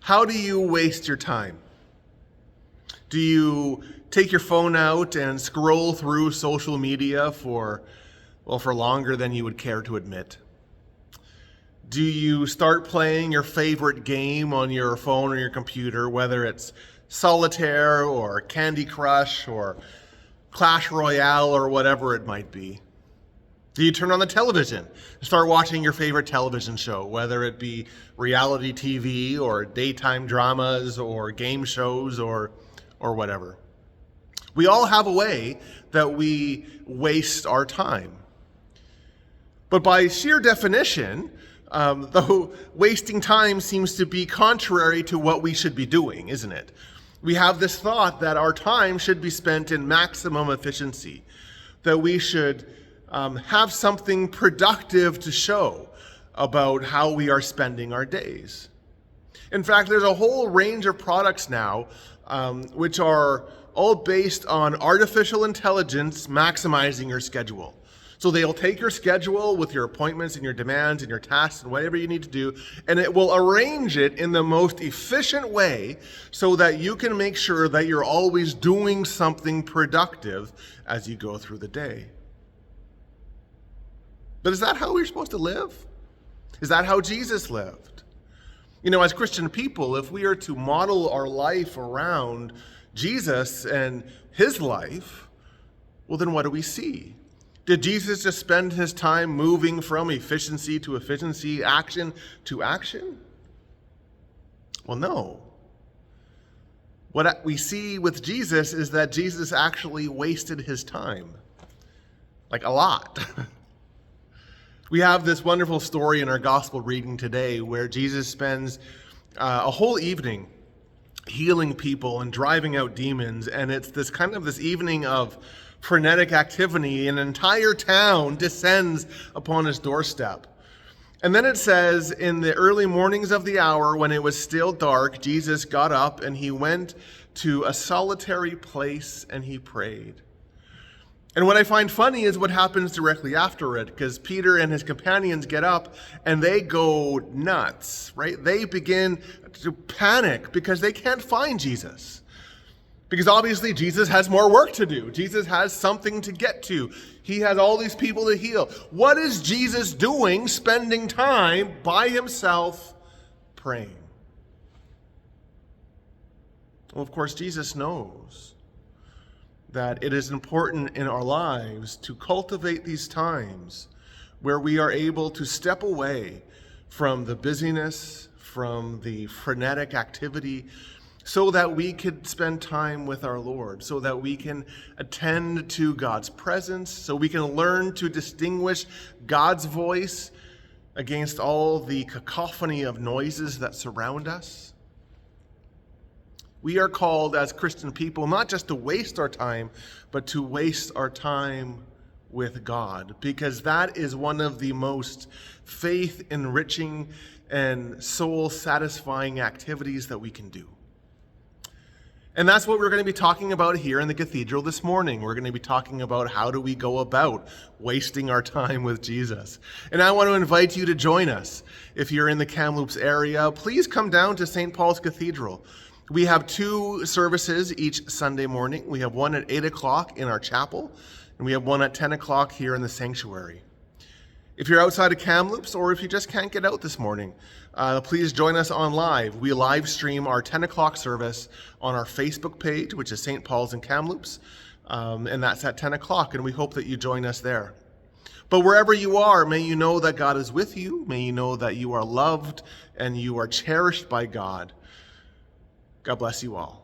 How do you waste your time? Do you take your phone out and scroll through social media for longer than you would care to admit? Do you start playing your favorite game on your phone or your computer, whether it's solitaire or Candy Crush or Clash Royale or whatever it might be? Do you turn on the television and start watching your favorite television show, whether it be reality TV or daytime dramas or game shows or whatever? We all have a way that we waste our time. But by sheer definition, though wasting time seems to be contrary to what we should be doing, isn't it? We have this thought that our time should be spent in maximum efficiency, that we should have something productive to show about how we are spending our days. In fact, there's a whole range of products now which are all based on artificial intelligence maximizing your schedule. So they'll take your schedule with your appointments and your demands and your tasks and whatever you need to do, and it will arrange it in the most efficient way so that you can make sure that you're always doing something productive as you go through the day. But is that how we're supposed to live? Is that how Jesus lived? You know, as Christian people, if we are to model our life around Jesus and his life, well, then what do we see? Did Jesus just spend his time moving from efficiency to efficiency, action to action? Well, no. What we see with Jesus is that Jesus actually wasted his time. Like a lot. We have this wonderful story in our gospel reading today where Jesus spends a whole evening healing people and driving out demons, and it's this evening of frenetic activity. An entire town descends upon his doorstep. And then it says, in the early mornings of the hour, when it was still dark, Jesus got up and he went to a solitary place and he prayed. And what I find funny is what happens directly after it, because Peter and his companions get up and they go nuts, right? They begin to panic because they can't find Jesus. Because obviously Jesus has more work to do. Jesus has something to get to. He has all these people to heal. What is Jesus doing spending time by himself praying? Well, of course, Jesus knows that it is important in our lives to cultivate these times where we are able to step away from the busyness, from the frenetic activity, so that we could spend time with our Lord, so that we can attend to God's presence, so we can learn to distinguish God's voice against all the cacophony of noises that surround us. We are called as Christian people not just to waste our time, but to waste our time with God, because that is one of the most faith-enriching and soul-satisfying activities that we can do. And that's what we're going to be talking about here in the cathedral this morning. We're going to be talking about how do we go about wasting our time with Jesus. And I want to invite you to join us. If you're in the Kamloops area, please come down to St. Paul's Cathedral. We have 2 services each Sunday morning. We have one at 8 o'clock in our chapel, and we have one at 10 o'clock here in the sanctuary. If you're outside of Kamloops, or if you just can't get out this morning, please join us on live. We live stream our 10 o'clock service on our Facebook page, which is St. Paul's in Kamloops, and that's at 10 o'clock, and we hope that you join us there. But wherever you are, may you know that God is with you. May you know that you are loved and you are cherished by God. God bless you all.